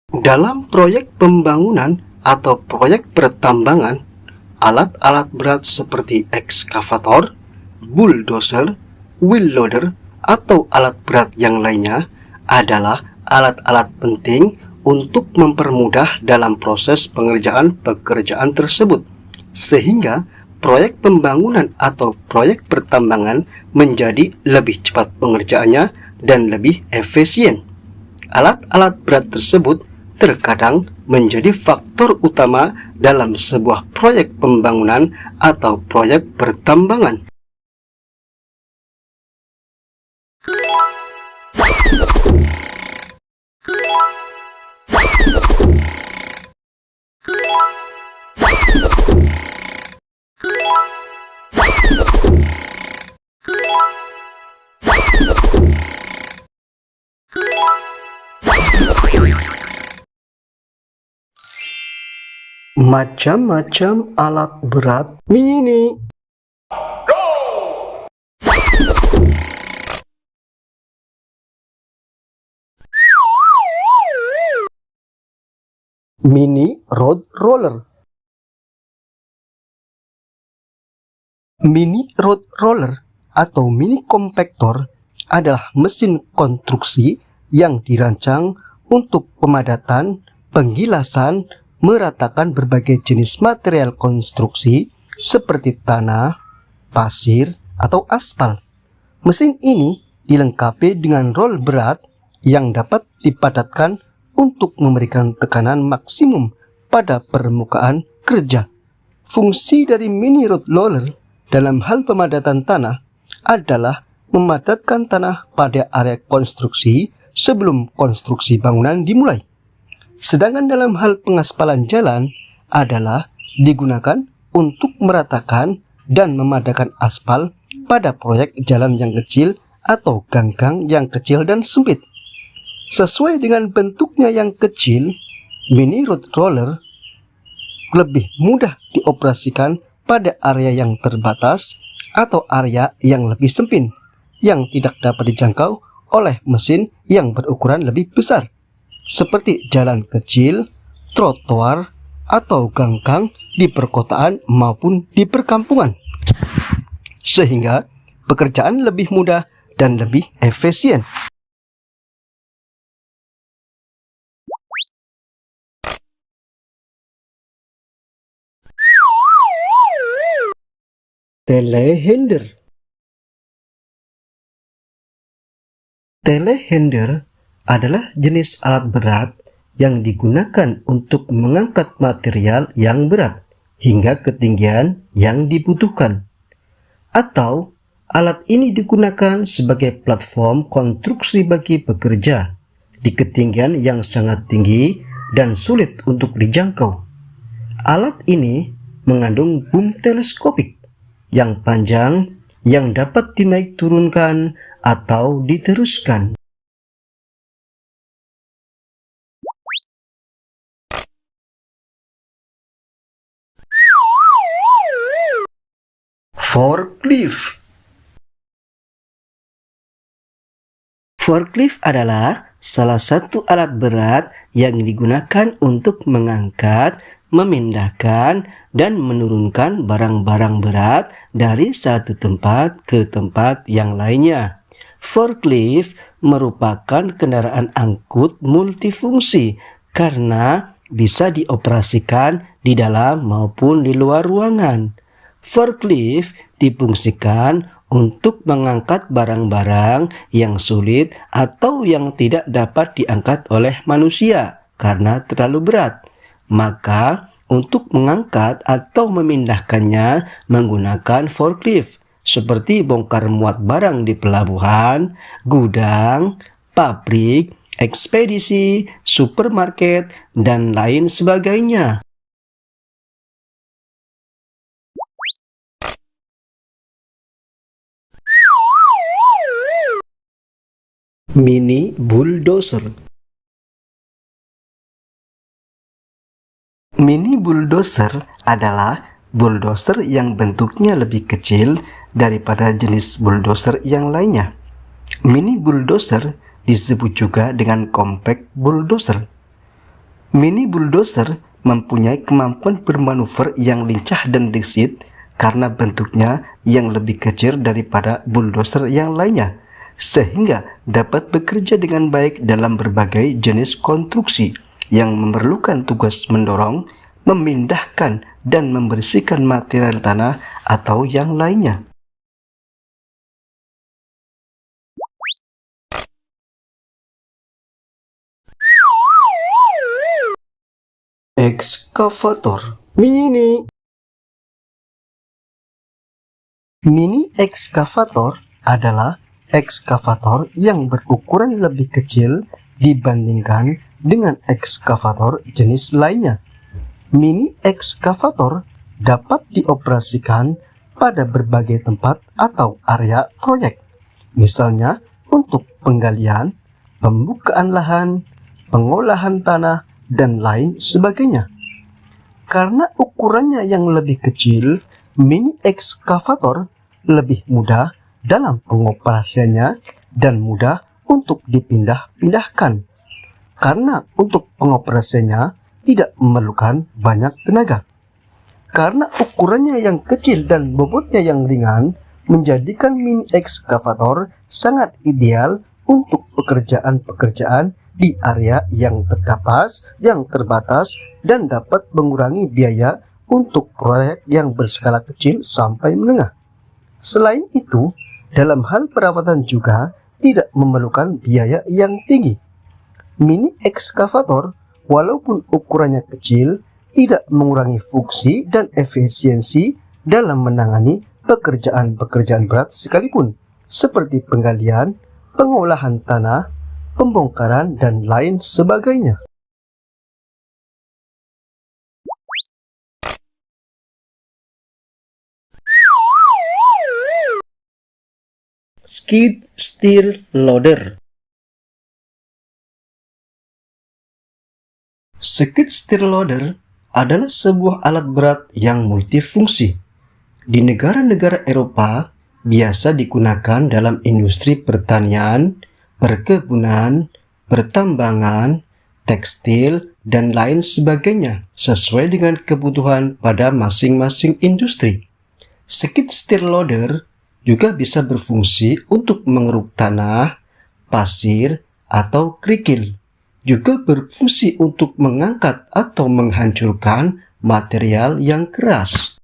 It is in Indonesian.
Dalam proyek pembangunan atau proyek pertambangan, alat-alat berat seperti ekskavator, bulldozer, wheel loader, atau alat berat yang lainnya adalah alat-alat penting untuk mempermudah dalam proses pengerjaan pekerjaan tersebut, sehingga proyek pembangunan atau proyek pertambangan menjadi lebih cepat pengerjaannya dan lebih efisien. Alat-alat berat tersebut terkadang menjadi faktor utama dalam sebuah proyek pembangunan atau proyek pertambangan. Macam-macam alat berat mini. Mini road roller. Mini road roller atau mini kompaktor adalah mesin konstruksi yang dirancang untuk pemadatan, penggilasan, meratakan berbagai jenis material konstruksi seperti tanah, pasir, atau aspal. Mesin ini dilengkapi dengan rol berat yang dapat dipadatkan untuk memberikan tekanan maksimum pada permukaan kerja. Fungsi dari mini road roller dalam hal pemadatan tanah adalah memadatkan tanah pada area konstruksi sebelum konstruksi bangunan dimulai. Sedangkan dalam hal pengaspalan jalan adalah digunakan untuk meratakan dan memadakan aspal pada proyek jalan yang kecil atau gang-gang yang kecil dan sempit. Sesuai dengan bentuknya yang kecil, mini road roller lebih mudah dioperasikan pada area yang terbatas atau area yang lebih sempit yang tidak dapat dijangkau oleh mesin yang berukuran lebih besar, seperti jalan kecil, trotoar, atau gang-gang di perkotaan maupun di perkampungan, sehingga pekerjaan lebih mudah dan lebih efisien. Telehandler. Telehandler adalah jenis alat berat yang digunakan untuk mengangkat material yang berat hingga ketinggian yang dibutuhkan. Atau alat ini digunakan sebagai platform konstruksi bagi pekerja di ketinggian yang sangat tinggi dan sulit untuk dijangkau. Alat ini mengandung boom teleskopik yang panjang yang dapat dinaik turunkan atau diteruskan. Forklift. Forklift adalah salah satu alat berat yang digunakan untuk mengangkat, memindahkan, dan menurunkan barang-barang berat dari satu tempat ke tempat yang lainnya. Forklift merupakan kendaraan angkut multifungsi karena bisa dioperasikan di dalam maupun di luar ruangan. Forklift difungsikan untuk mengangkat barang-barang yang sulit atau yang tidak dapat diangkat oleh manusia karena terlalu berat. Maka, untuk mengangkat atau memindahkannya menggunakan forklift, seperti bongkar muat barang di pelabuhan, gudang, pabrik, ekspedisi, supermarket, dan lain sebagainya. Mini bulldozer. Mini bulldozer adalah bulldozer yang bentuknya lebih kecil daripada jenis bulldozer yang lainnya. Mini bulldozer disebut juga dengan compact bulldozer. Mini bulldozer mempunyai kemampuan bermanuver yang lincah dan gesit karena bentuknya yang lebih kecil daripada bulldozer yang lainnya, sehingga dapat bekerja dengan baik dalam berbagai jenis konstruksi yang memerlukan tugas mendorong, memindahkan, dan membersihkan material tanah atau yang lainnya. Ekskavator mini. Mini ekskavator adalah ekskavator yang berukuran lebih kecil dibandingkan dengan ekskavator jenis lainnya. Mini ekskavator dapat dioperasikan pada berbagai tempat atau area proyek, misalnya untuk penggalian, pembukaan lahan, pengolahan tanah, dan lain sebagainya. Karena ukurannya yang lebih kecil, mini ekskavator lebih mudah dalam pengoperasiannya dan mudah untuk dipindah-pindahkan. Karena untuk pengoperasiannya tidak memerlukan banyak tenaga. Karena ukurannya yang kecil dan bobotnya yang ringan, menjadikan mini ekskavator sangat ideal untuk pekerjaan-pekerjaan di area yang terbatas dan dapat mengurangi biaya untuk proyek yang berskala kecil sampai menengah. Selain itu, dalam hal perawatan juga tidak memerlukan biaya yang tinggi. Mini ekskavator, walaupun ukurannya kecil, tidak mengurangi fungsi dan efisiensi dalam menangani pekerjaan-pekerjaan berat sekalipun, seperti penggalian, pengolahan tanah, pembongkaran, dan lain sebagainya. Skid steer loader. Skid steer loader adalah sebuah alat berat yang multifungsi. Di negara-negara Eropa, biasa digunakan dalam industri pertanian, perkebunan, pertambangan, tekstil, dan lain sebagainya sesuai dengan kebutuhan pada masing-masing industri. Skid steer loader juga bisa berfungsi untuk mengeruk tanah, pasir, atau kerikil. Juga berfungsi untuk mengangkat atau menghancurkan material yang keras.